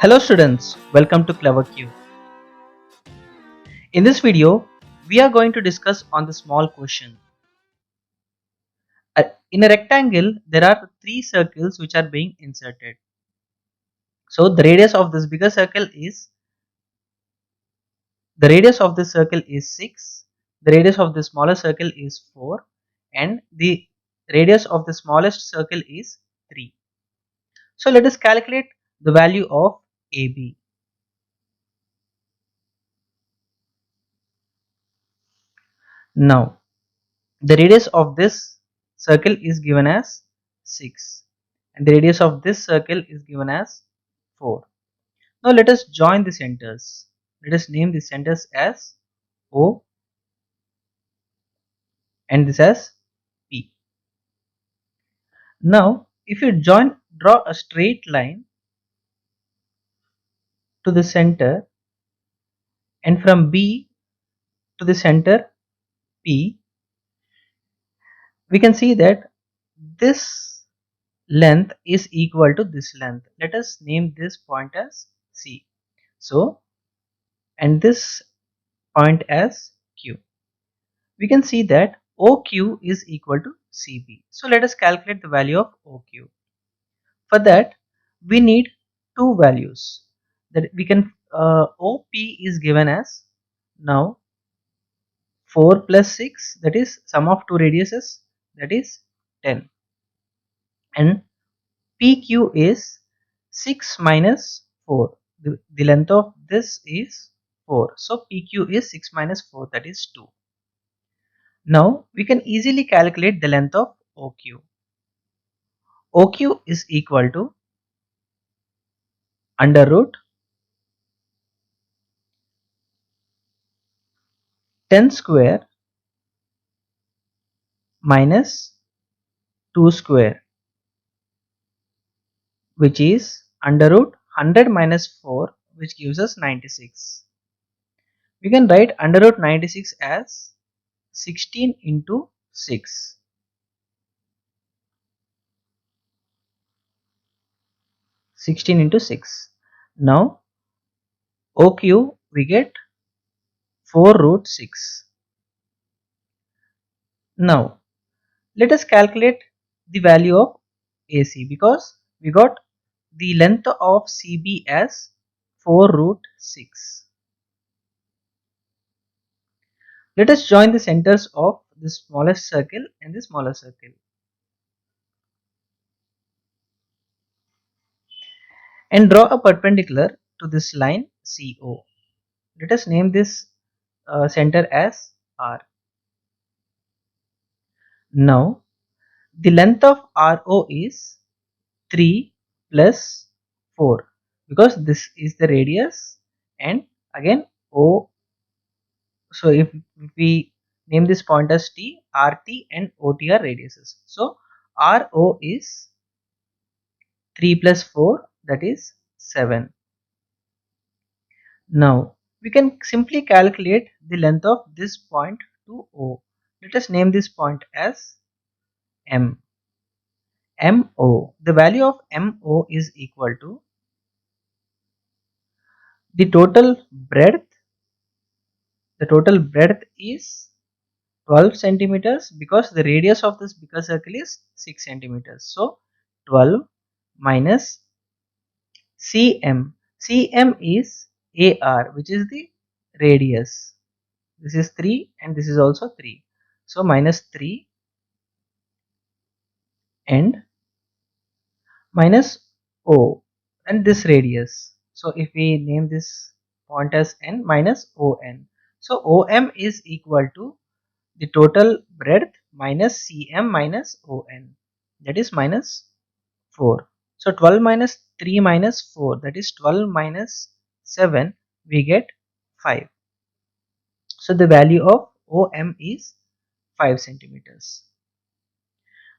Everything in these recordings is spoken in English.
Hello students, welcome to CleverQ. In this video, we are going to discuss on the small question. In a rectangle, there are three circles which are being inserted. So the radius of this bigger circle is, the radius of this circle is 6, the radius of the smaller circle is 4 and the radius of the smallest circle is 3. So let us calculate the value of AB. Now, the radius of this circle is given as 6 and the radius of this circle is given as 4. Now let us join the centers. Let us name the centers as O and this as P. Now if you draw a straight line to the center and from B to the center P, we can see that this length is equal to this length. Let us name this point as C. So, and this point as Q. We can see that OQ is equal to CB. So let us calculate the value of OQ. For that, we need two values that we can OP is given as, now 4 plus 6, that is sum of two radiuses, that is 10, and PQ is 6 minus 4. The length of this is 4, so PQ is 6 minus 4, that is 2. Now we can easily calculate the length of OQ. OQ is equal to under root 10 square minus 2 square, which is under root 100 minus 4, which gives us 96. We can write under root 96 as 16 into 6. 16 into 6. Now OQ we get 4 root 6. Now let us calculate the value of AC, because we got the length of CB as 4 root 6. Let us join the centers of the smallest circle and the smaller circle. And draw a perpendicular to this line CO. Let us name this center as R. Now the length of RO is 3 plus 4, because this is the radius, and again O. So if we name this point as T, RT and OT are radiuses. So RO is 3 plus 4, that is 7. Now we can simply calculate the length of this point to O. Let us name this point as M. MO. The value of MO is equal to the total breadth. The total breadth is 12 centimeters, because the radius of this bigger circle is 6 centimeters. So 12 minus cm. Cm is AR, which is the radius. This is 3 and this is also 3. So minus 3 and minus O and this radius. So if we name this point as N, minus ON. So OM is equal to the total breadth minus CM minus ON, that is minus 4. So 12 minus 3 minus 4, that is 12 minus 7, we get 5. So the value of OM is 5 centimeters.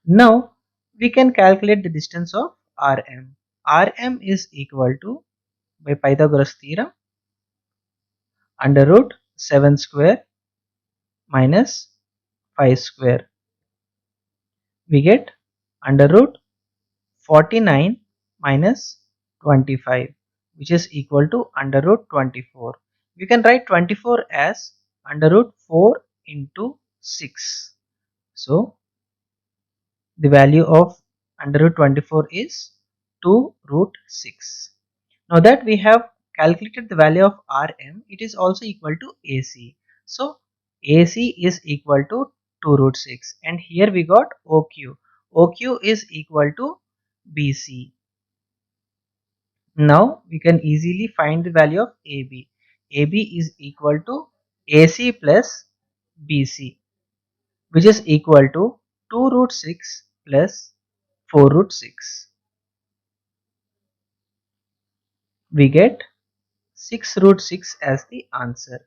Now we can calculate the distance of RM. RM is equal to, by Pythagoras theorem, under root 7 square minus 5 square. We get under root 49 minus 25. which is equal to under root 24. We can write 24 as under root 4 into 6. So the value of under root 24 is 2 root 6. Now that we have calculated the value of Rm, it is also equal to AC. So AC is equal to 2 root 6, and here we got OQ. OQ is equal to BC. Now we can easily find the value of AB. AB is equal to AC plus BC, which is equal to 2 root 6 plus 4 root 6. We get 6 root 6 as the answer.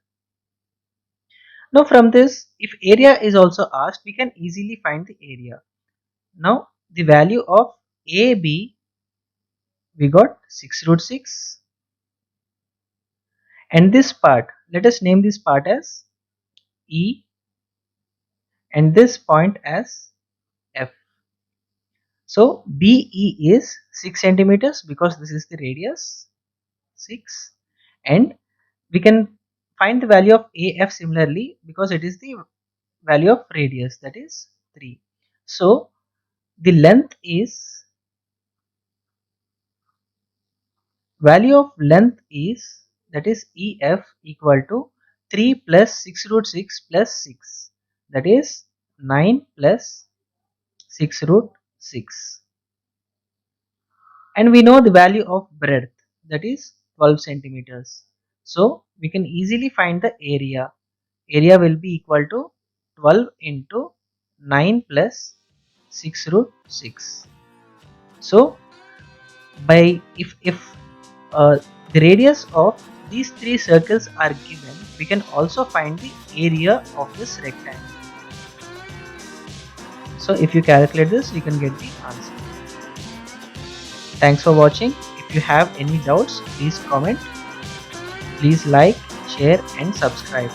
Now from this, if area is also asked, we can easily find the area. Now the value of AB, we got 6 root 6. And this part, let us name this part as E and this point as F. So BE is 6 centimeters because this is the radius 6, and we can find the value of AF similarly because it is the value of radius, that is 3. So the length is, value of length is, that is EF, equal to 3 plus 6 root 6 plus 6, that is 9 plus 6 root 6. And we know the value of breadth, that is 12 centimeters. So we can easily find the area. Area will be equal to 12 into 9 plus 6 root 6. So by if the radius of these three circles are given, we can also find the area of this rectangle. So if you calculate this, you can get the answer. Thanks for watching. If you have any doubts, please comment. Please like, share and subscribe.